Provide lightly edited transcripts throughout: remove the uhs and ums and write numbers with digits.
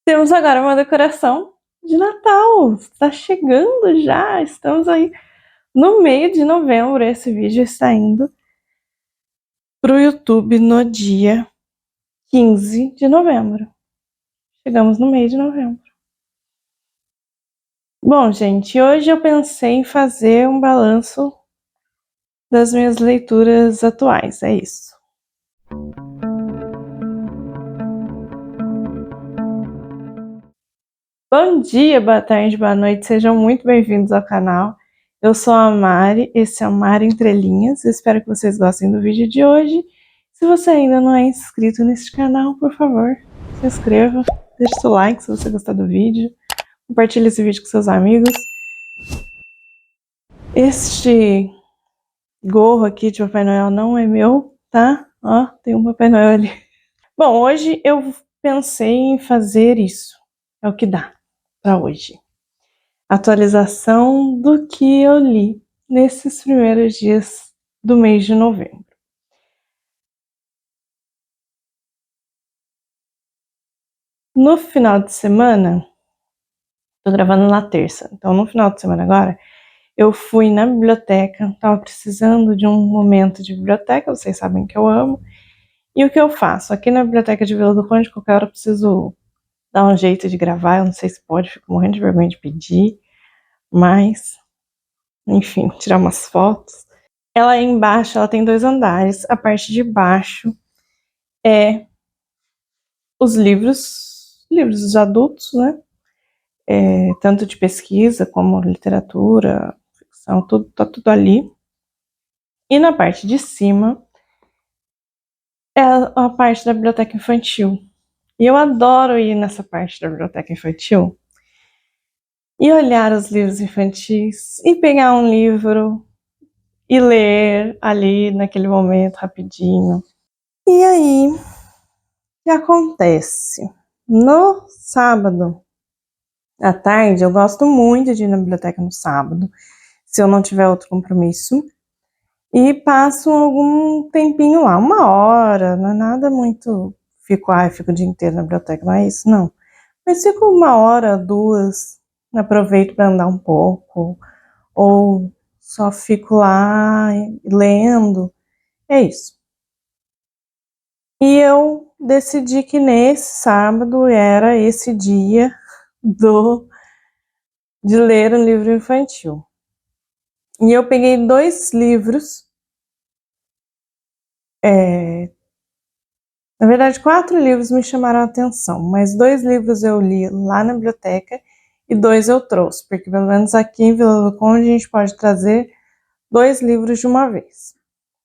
Temos agora uma decoração de Natal. Está chegando já. Estamos aí no meio de novembro. Esse vídeo está indo para o YouTube no dia 15 de novembro. Chegamos no meio de novembro. Bom, gente, hoje eu pensei em fazer um balanço das minhas leituras atuais. É isso. Bom dia, boa tarde, boa noite, sejam muito bem-vindos ao canal. Eu sou a Mari, esse é o Mari Entre Linhas, eu espero que vocês gostem do vídeo de hoje. Se você ainda não é inscrito neste canal, por favor, se inscreva, deixe seu like se você gostar do vídeo, compartilhe esse vídeo com seus amigos. Este gorro aqui de Papai Noel não é meu, tá? Ó, tem um Papai Noel ali. Bom, hoje eu pensei em fazer isso, é o que dá para hoje. Atualização do que eu li nesses primeiros dias do mês de novembro. No final de semana, tô gravando na terça, então no final de semana agora, eu fui na biblioteca, tava precisando de um momento de biblioteca, vocês sabem que eu amo, e o que eu faço? Aqui na biblioteca de Vila do Conde, qualquer hora eu preciso dar um jeito de gravar, eu não sei se pode, fico morrendo de vergonha de pedir, mas, enfim, tirar umas fotos. Ela é embaixo, ela tem 2 andares. A parte de baixo é os livros dos adultos, né? Tanto de pesquisa como literatura, ficção, tudo, tá tudo ali. E na parte de cima é a parte da biblioteca infantil. E eu adoro ir nessa parte da biblioteca infantil e olhar os livros infantis e pegar um livro e ler ali naquele momento rapidinho. E aí, o que acontece? No sábado à tarde, eu gosto muito de ir na biblioteca no sábado, se eu não tiver outro compromisso, e passo algum tempinho lá, 1 hora, não é nada muito, fico o dia inteiro na biblioteca, não é isso, não. Mas fico 1 hora, 2, aproveito para andar um pouco, ou só fico lá lendo, é isso. E eu decidi que nesse sábado era esse dia de ler um livro infantil. E eu peguei 2 livros, na verdade 4 livros me chamaram a atenção, mas 2 livros eu li lá na biblioteca e 2 eu trouxe, porque pelo menos aqui em Vila do Conde a gente pode trazer 2 livros de uma vez,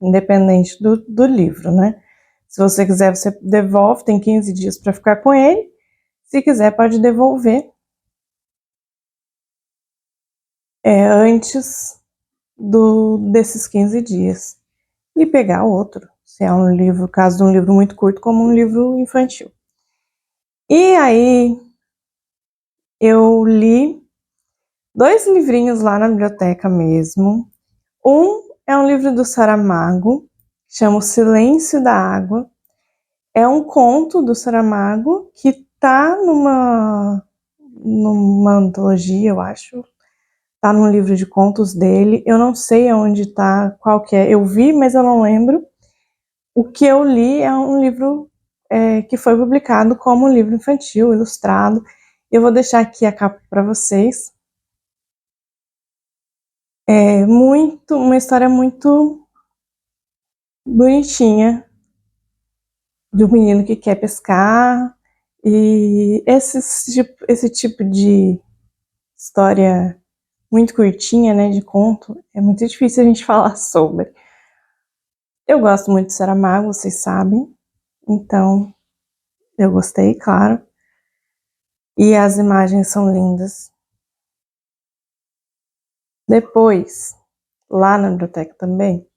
independente do livro, né? Se você quiser, você devolve, tem 15 dias para ficar com ele, se quiser pode devolver antes desses 15 dias e pegar outro, se é um livro, caso de um livro muito curto, como um livro infantil. E aí eu li 2 livrinhos lá na biblioteca mesmo. Um é um livro do Saramago, chama O Silêncio da Água. É um conto do Saramago que tá numa antologia, eu acho. Tá num livro de contos dele. Eu não sei aonde tá, qual que é. Eu vi, mas eu não lembro. O que eu li é um livro que foi publicado como um livro infantil, ilustrado. Eu vou deixar aqui a capa para vocês. É uma história muito bonitinha de um menino que quer pescar. E esse tipo de história muito curtinha, né, de conto, é muito difícil a gente falar sobre. Eu gosto muito de Saramago, vocês sabem, então eu gostei, claro. E as imagens são lindas. Depois, lá na biblioteca também,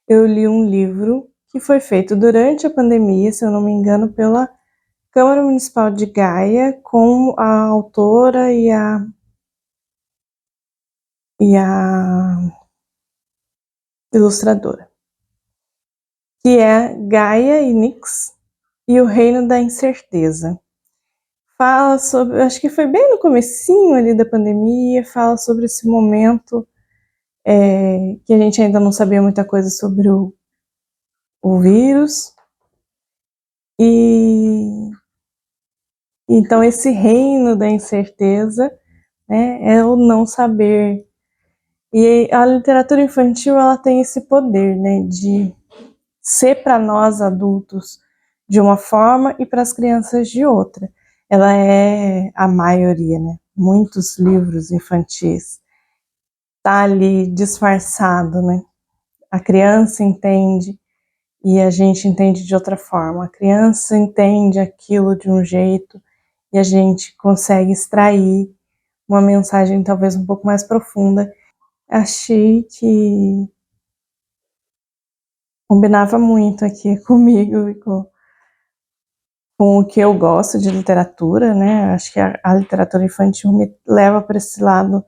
eu li um livro que foi feito durante a pandemia, se eu não me engano, pela Câmara Municipal de Gaia, com a autora e a ilustradora, que é Gaia e Nix e o Reino da Incerteza. fala sobre, acho que foi bem no comecinho ali da pandemia, fala sobre esse momento que a gente ainda não sabia muita coisa sobre o vírus. E então esse reino da incerteza, né, é o não saber. E a literatura infantil, ela tem esse poder, né, de ser para nós adultos de uma forma e para as crianças de outra. Ela é a maioria, né? Muitos livros infantis tá ali disfarçado, né? A criança entende e a gente entende de outra forma. A criança entende aquilo de um jeito e a gente consegue extrair uma mensagem talvez um pouco mais profunda. Achei que combinava muito aqui comigo e com o que eu gosto de literatura, né? Acho que a literatura infantil me leva para esse lado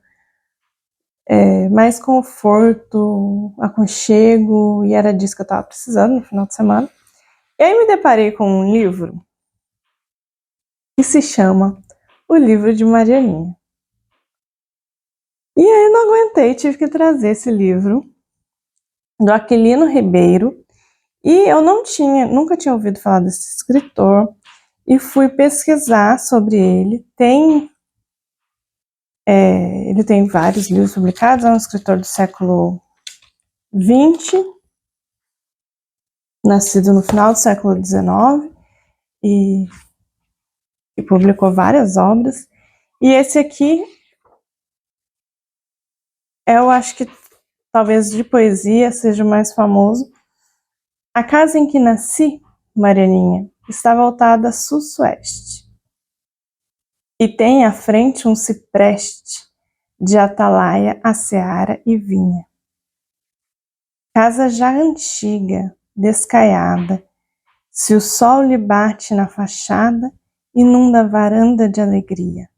mais conforto, aconchego, e era disso que eu estava precisando no final de semana. E aí me deparei com um livro que se chama O Livro de Marianinha. E aí eu não aguentei, tive que trazer esse livro do Aquilino Ribeiro, e eu nunca tinha ouvido falar desse escritor, e fui pesquisar sobre ele. Ele tem vários livros publicados, é um escritor do século XX, nascido no final do século XIX, e publicou várias obras. E esse aqui, eu acho que talvez de poesia seja o mais famoso. A casa em que nasci, Marianinha, está voltada sul-sueste, e tem à frente um cipreste de atalaia a seara e vinha. Casa já antiga, descaiada, se o sol lhe bate na fachada, inunda a varanda de alegria.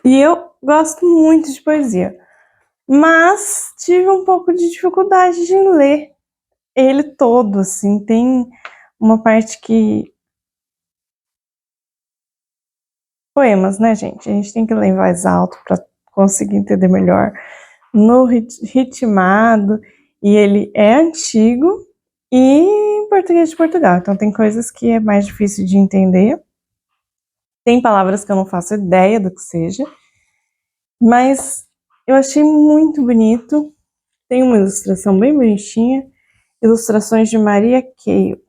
E eu gosto muito de poesia, mas tive um pouco de dificuldade de ler ele todo, assim. Tem uma parte que... Poemas, né, gente? A gente tem que ler em voz alta para conseguir entender melhor. No ritmado, e ele é antigo e em português de Portugal, então tem coisas que é mais difícil de entender. Tem palavras que eu não faço ideia do que seja, mas eu achei muito bonito. Tem uma ilustração bem bonitinha, ilustrações de Maria Keio.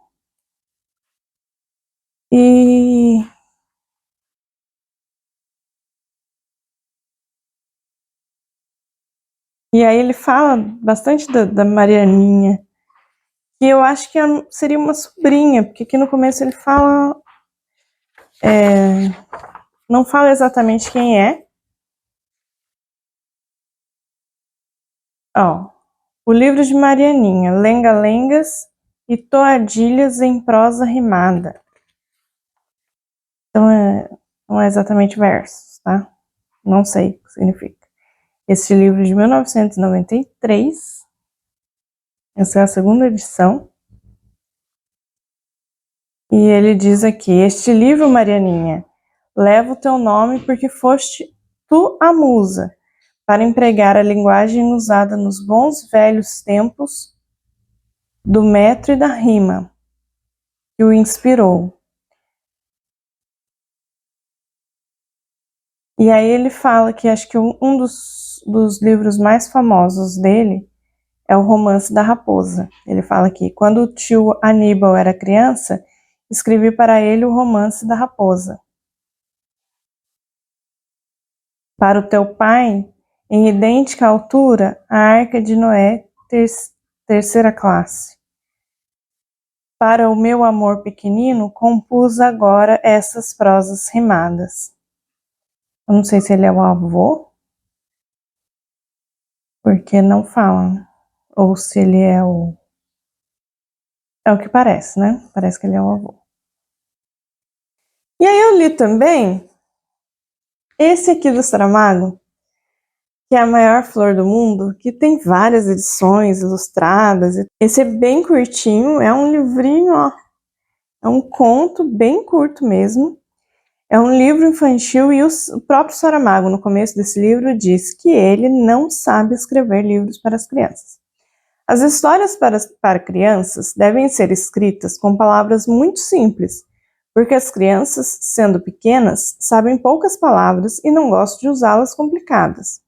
E aí ele fala bastante da Marianinha, que eu acho que seria uma sobrinha, porque aqui no começo ele fala... não fala exatamente quem é. Ó, o livro de Marianinha, lenga-lengas e toadilhas em prosa rimada. Então, não é exatamente versos, tá? Não sei o que significa. Este livro de 1993, essa é a segunda edição. E ele diz aqui: este livro, Marianinha, leva o teu nome porque foste tu a musa, para empregar a linguagem usada nos bons velhos tempos do metro e da rima, que o inspirou. E aí ele fala que acho que um dos livros mais famosos dele é o Romance da Raposa. Ele fala que quando o tio Aníbal era criança, escrevi para ele o Romance da Raposa. Para o teu pai, em idêntica altura, a Arca de Noé, terceira classe. Para o meu amor pequenino, compus agora essas prosas rimadas. Eu não sei se ele é o avô, porque não fala, ou se ele é o... É o que parece, né? Parece que ele é o avô. E aí eu li também esse aqui do Saramago, que é a maior flor do mundo, que tem várias edições ilustradas. Esse é bem curtinho, é um livrinho, ó. É um conto bem curto mesmo. É um livro infantil e o próprio Saramago, no começo desse livro, diz que ele não sabe escrever livros para as crianças. As histórias para crianças devem ser escritas com palavras muito simples, porque as crianças, sendo pequenas, sabem poucas palavras e não gostam de usá-las complicadas.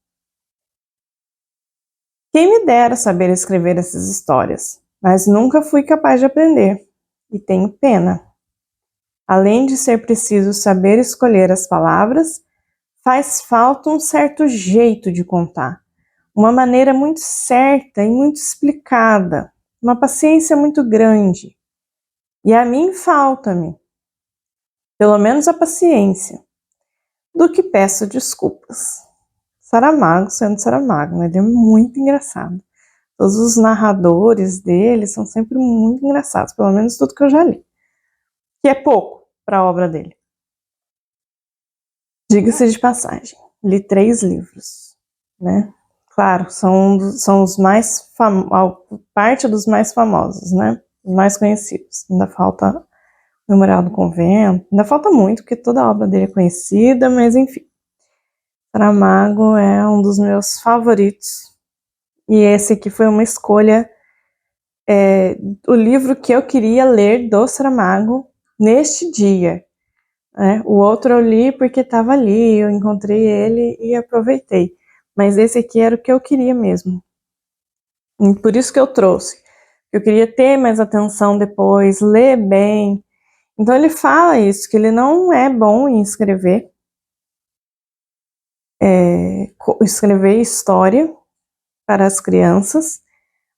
Quem me dera saber escrever essas histórias, mas nunca fui capaz de aprender, e tenho pena. Além de ser preciso saber escolher as palavras, faz falta um certo jeito de contar, uma maneira muito certa e muito explicada, uma paciência muito grande. E a mim falta-me, pelo menos a paciência, do que peço desculpas. Saramago sendo Saramago, né? Ele é muito engraçado. Todos os narradores dele são sempre muito engraçados, pelo menos tudo que eu já li. Que é pouco para a obra dele. Diga-se de passagem, li 3 livros, né? Claro, são os mais parte dos mais famosos, né? Os mais conhecidos. Ainda falta Memorial do Convento, ainda falta muito, porque toda a obra dele é conhecida, mas enfim. Saramago é um dos meus favoritos. E esse aqui foi uma escolha, o livro que eu queria ler do Saramago neste dia. O outro eu li porque estava ali, eu encontrei ele e aproveitei. Mas esse aqui era o que eu queria mesmo. E por isso que eu trouxe. Eu queria ter mais atenção depois, ler bem. Então ele fala isso, que ele não é bom em escrever história para as crianças,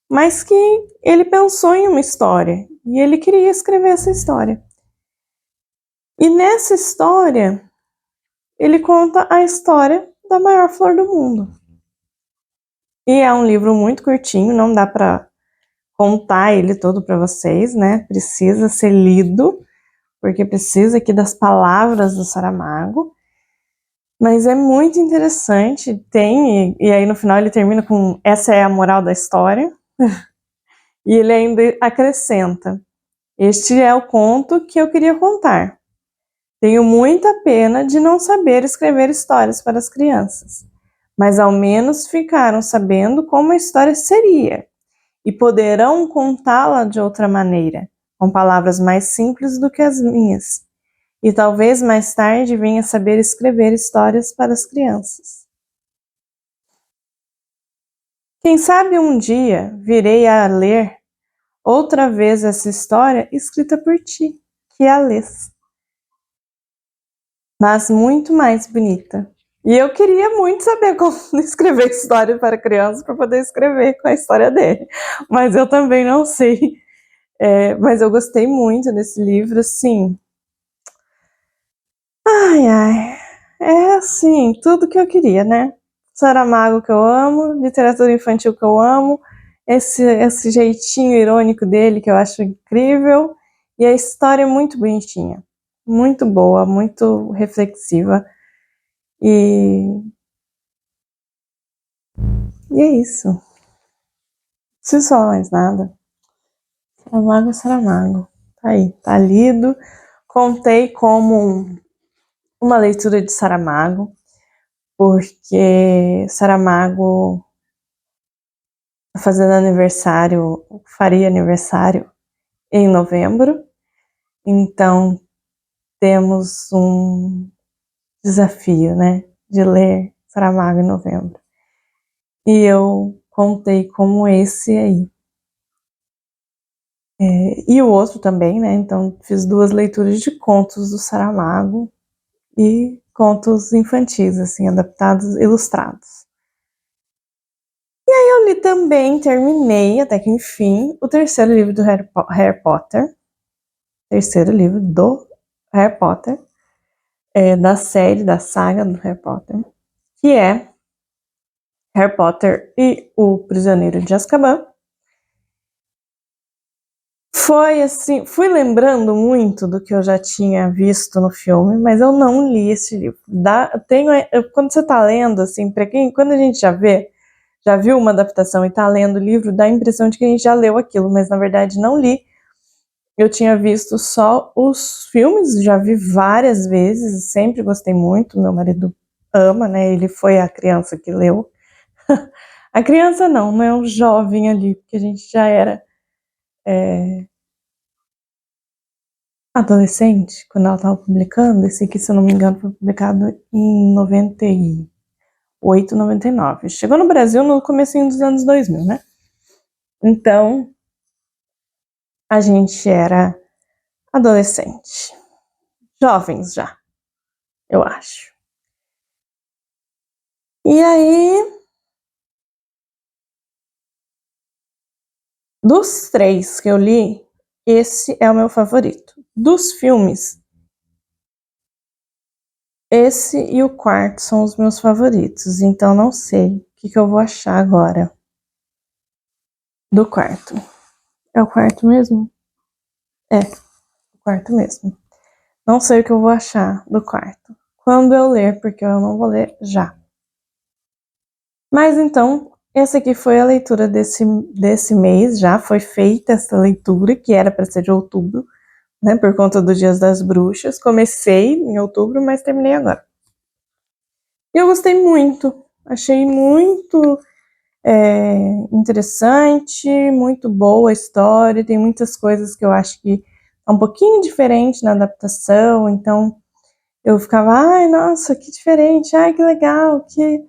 mas que ele pensou em uma história e ele queria escrever essa história. E nessa história, ele conta a história da maior flor do mundo. E é um livro muito curtinho, não dá para contar ele todo para vocês, né? Precisa ser lido, porque precisa aqui das palavras do Saramago. Mas é muito interessante, e aí no final ele termina com essa é a moral da história, e ele ainda acrescenta, este é o conto que eu queria contar. Tenho muita pena de não saber escrever histórias para as crianças, mas ao menos ficaram sabendo como a história seria, e poderão contá-la de outra maneira, com palavras mais simples do que as minhas. E talvez mais tarde venha saber escrever histórias para as crianças. Quem sabe um dia virei a ler outra vez essa história escrita por ti, que a lês. Mas muito mais bonita. E eu queria muito saber como escrever história para crianças para poder escrever com a história dele. Mas eu também não sei. Mas eu gostei muito desse livro, assim. Ai, ai. É assim, tudo que eu queria, né? Saramago que eu amo, literatura infantil que eu amo, esse jeitinho irônico dele que eu acho incrível, e a história é muito bonitinha, muito boa, muito reflexiva, e é isso. Não preciso falar mais nada. Saramago é Saramago. Tá aí, tá lido. Contei como uma leitura de Saramago, porque Saramago tá fazendo aniversário, faria aniversário em novembro, então temos um desafio, né, de ler Saramago em novembro. E eu contei como esse aí. E o outro também, né, então fiz 2 leituras de contos do Saramago e contos infantis, assim, adaptados, ilustrados. E aí eu li também, terminei, até que enfim, o 3º livro do Harry Potter. 3º livro do Harry Potter, da série, da saga do Harry Potter, que é Harry Potter e o Prisioneiro de Azkaban. Foi assim, fui lembrando muito do que eu já tinha visto no filme, mas eu não li esse livro. Quando você tá lendo, assim, quando a gente já viu uma adaptação e tá lendo o livro, dá a impressão de que a gente já leu aquilo, mas na verdade não li. Eu tinha visto só os filmes, já vi várias vezes, sempre gostei muito, meu marido ama, né? Ele foi a criança que leu. A criança não é um jovem ali, porque a gente já era adolescente quando ela estava publicando. Esse aqui, se eu não me engano, foi publicado em 98, 99. Chegou no Brasil no comecinho dos anos 2000, né? Então, a gente era adolescente. Jovens já, eu acho. E aí, dos três que eu li, esse é o meu favorito. Dos filmes, esse e o quarto são os meus favoritos. Então, não sei o que eu vou achar agora do quarto. É o quarto mesmo? É, o quarto mesmo. Não sei o que eu vou achar do quarto quando eu ler, porque eu não vou ler já. Mas então, essa aqui foi a leitura desse mês, já foi feita essa leitura, que era para ser de outubro, né, por conta dos Dias das Bruxas. Comecei em outubro, mas terminei agora. E eu gostei muito, achei muito interessante, muito boa a história, tem muitas coisas que eu acho que é um pouquinho diferente na adaptação, então eu ficava, ai, nossa, que diferente, ai, que legal, que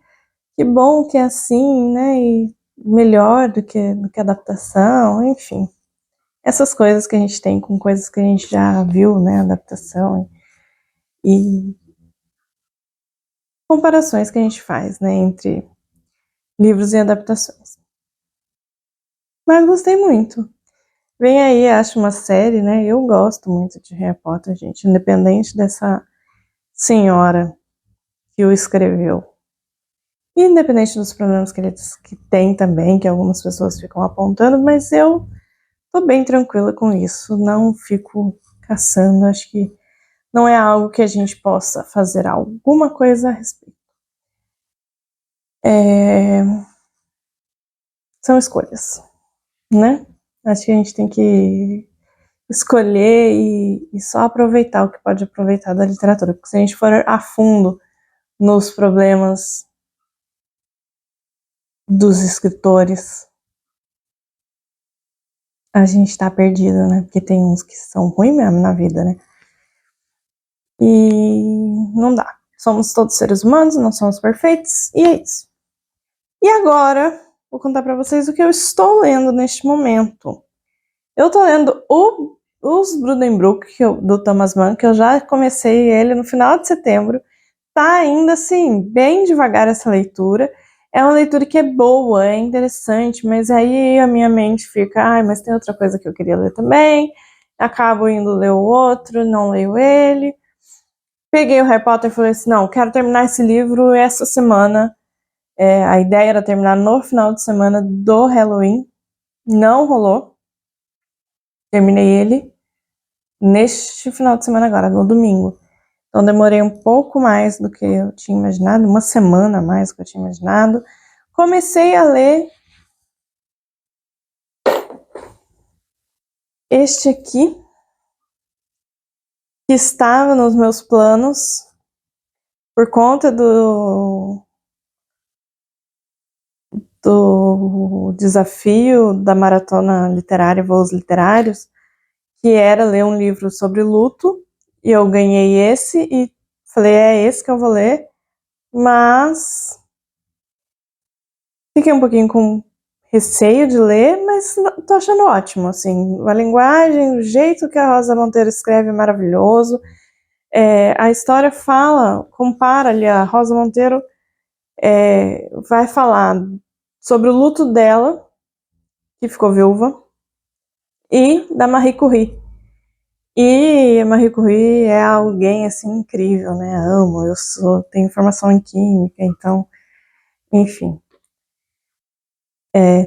bom que é assim, né, e melhor do que a adaptação, enfim. Essas coisas que a gente tem com coisas que a gente já viu, né, adaptação e comparações que a gente faz, né, entre livros e adaptações. Mas gostei muito. Vem aí, acho uma série, né? Eu gosto muito de Harry Potter, gente, independente dessa senhora que o escreveu. E independente dos problemas que tem também, que algumas pessoas ficam apontando, mas eu tô bem tranquila com isso, não fico caçando, acho que não é algo que a gente possa fazer alguma coisa a respeito. São escolhas, né? Acho que a gente tem que escolher e só aproveitar o que pode aproveitar da literatura, porque se a gente for a fundo nos problemas dos escritores, a gente tá perdido, né? Porque tem uns que são ruins mesmo na vida, né? E não dá. Somos todos seres humanos, não somos perfeitos, e é isso. E agora, vou contar pra vocês o que eu estou lendo neste momento. Eu tô lendo os Buddenbrook, do Thomas Mann, que eu já comecei ele no final de setembro. Tá ainda assim, bem devagar essa leitura. É uma leitura que é boa, é interessante, mas aí a minha mente fica, ai, mas tem outra coisa que eu queria ler também. Acabo indo ler o outro, não leio ele. Peguei o Harry Potter e falei assim, não, quero terminar esse livro essa semana. A ideia era terminar no final de semana do Halloween. Não rolou. Terminei ele neste final de semana agora, no domingo. Então demorei um pouco mais do que eu tinha imaginado, uma semana a mais do que eu tinha imaginado. Comecei a ler este aqui, que estava nos meus planos por conta do desafio da maratona literária Voos Literários, que era ler um livro sobre luto, e eu ganhei esse e falei, é esse que eu vou ler, mas fiquei um pouquinho com receio de ler, mas tô achando ótimo, assim, a linguagem, o jeito que a Rosa Monteiro escreve é maravilhoso. A história compara ali, a Rosa Monteiro vai falar sobre o luto dela, que ficou viúva, e da Marie Curie. E a Marie Curie é alguém, assim, incrível, né? Amo, tenho formação em química, então, enfim.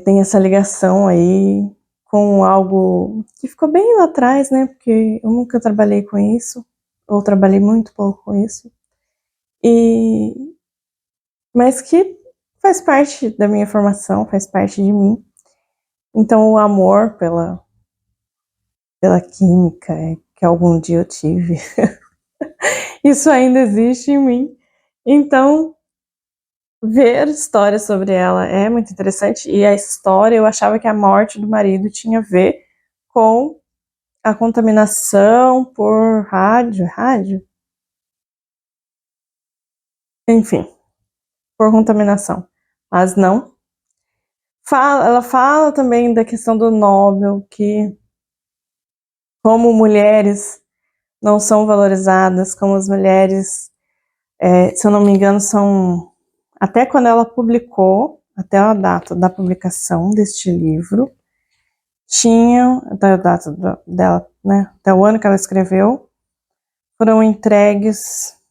Tem essa ligação aí com algo que ficou bem lá atrás, né? Porque eu nunca trabalhei com isso, ou trabalhei muito pouco com isso. Mas que faz parte da minha formação, faz parte de mim. Então o amor pela química que algum dia eu tive. Isso ainda existe em mim. Então, ver histórias sobre ela é muito interessante. E a história, eu achava que a morte do marido tinha a ver com a contaminação por rádio? Enfim, por contaminação. Mas não. Ela fala também da questão do Nobel, que como mulheres não são valorizadas, como as mulheres, se eu não me engano, são... Até quando ela publicou, até a data da publicação deste livro, tinham, até a data dela, né, até o ano que ela escreveu, foram entregues...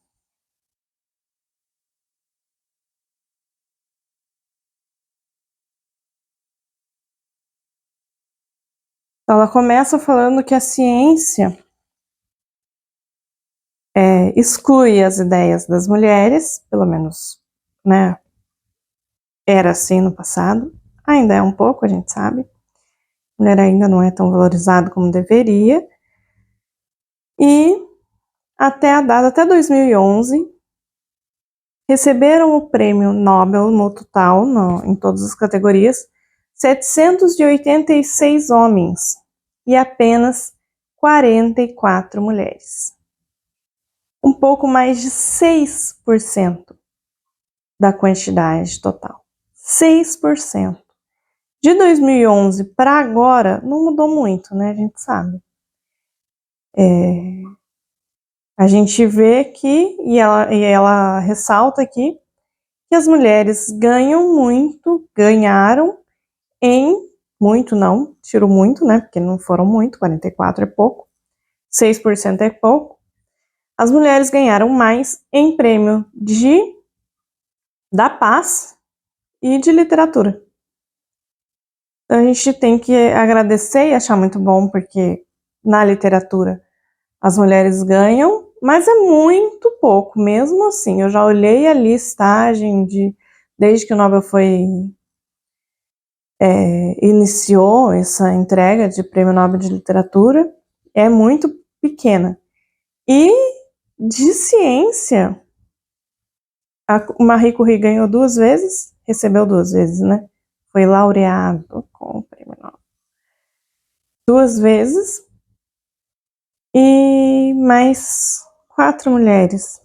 Ela começa falando que a ciência exclui as ideias das mulheres, pelo menos, né, era assim no passado, ainda é um pouco, a gente sabe, a mulher ainda não é tão valorizada como deveria, e até 2011, receberam o prêmio Nobel no total, em todas as categorias, 786 homens e apenas 44 mulheres. Um pouco mais de 6% da quantidade total. 6%. De 2011 para agora, não mudou muito, né? A gente sabe. A gente vê que, e ela ressalta aqui, que as mulheres ganharam em, muito não, tiro muito, né? Porque não foram muito, 44 é pouco, 6% é pouco. As mulheres ganharam mais em prêmio da paz e de literatura. Então a gente tem que agradecer e achar muito bom, porque na literatura as mulheres ganham, mas é muito pouco, mesmo assim. Eu já olhei a listagem desde que o Nobel iniciou essa entrega de Prêmio Nobel de Literatura, é muito pequena. E de ciência, a Marie Curie ganhou 2 vezes, recebeu 2 vezes, né? Foi laureado com o Prêmio Nobel 2 vezes, e mais 4 mulheres.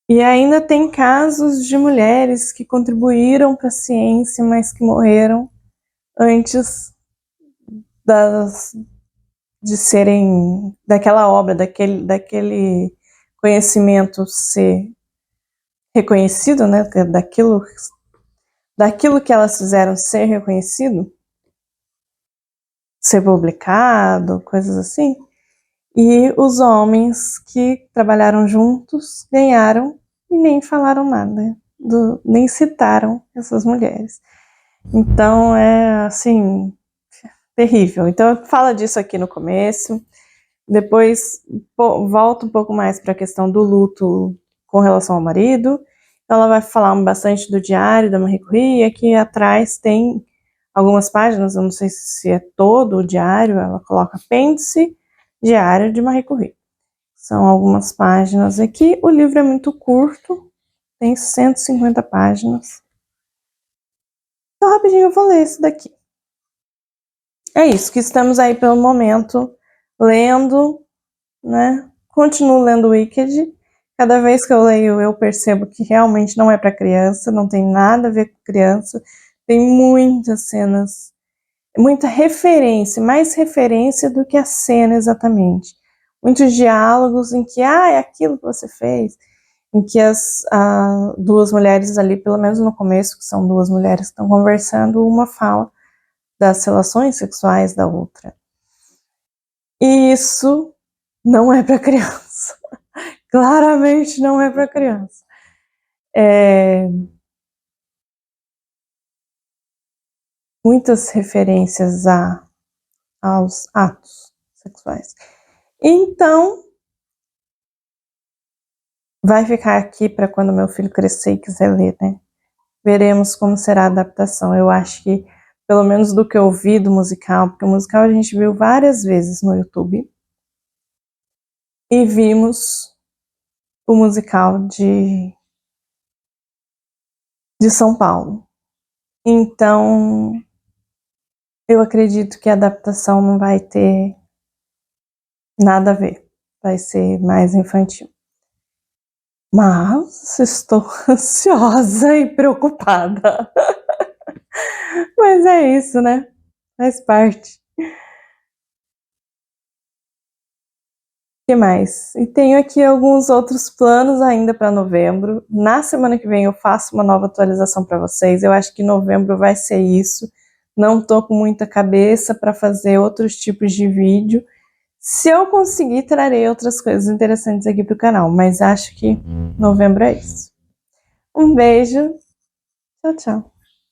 E ainda tem casos de mulheres que contribuíram para a ciência, mas que morreram antes de serem, daquela obra, daquele conhecimento ser reconhecido, né? Daquilo que elas fizeram ser reconhecido, ser publicado, coisas assim. E os homens que trabalharam juntos ganharam e nem falaram nada, nem citaram essas mulheres. Então é assim, terrível. Então fala disso aqui no começo, depois volta um pouco mais para a questão do luto com relação ao marido. Então ela vai falar bastante do diário da Marie Curie, e aqui atrás tem algumas páginas, eu não sei se é todo o diário, ela coloca apêndice, diário de Marie Curie. São algumas páginas aqui. O livro é muito curto, tem 150 páginas. Então, rapidinho eu vou ler esse daqui. É isso, que estamos aí pelo momento lendo, né? Continuo lendo Wicked. Cada vez que eu leio, eu percebo que realmente não é para criança, não tem nada a ver com criança. Tem muitas cenas, muita referência, mais referência do que a cena exatamente. Muitos diálogos em que, é aquilo que você fez, em que as duas mulheres ali, pelo menos no começo, que são duas mulheres que estão conversando, uma fala das relações sexuais da outra. E isso não é para criança. Claramente não é para criança. Muitas referências aos atos sexuais. Então, vai ficar aqui para quando meu filho crescer e quiser ler, né? veremos como será a adaptação. Eu acho que, pelo menos do que eu vi do musical, porque o musical a gente viu várias vezes no YouTube, e vimos o musical de São Paulo. Então, eu acredito que a adaptação não vai ter nada a ver, vai ser mais infantil. Mas estou ansiosa e preocupada. Mas é isso, né? Faz parte. O que mais? E tenho aqui alguns outros planos ainda para novembro. Na semana que vem eu faço uma nova atualização para vocês. Eu acho que novembro vai ser isso. Não tô com muita cabeça para fazer outros tipos de vídeo. Se eu conseguir, trarei outras coisas interessantes aqui pro canal, mas acho que novembro é isso. Um beijo. Tchau, tchau.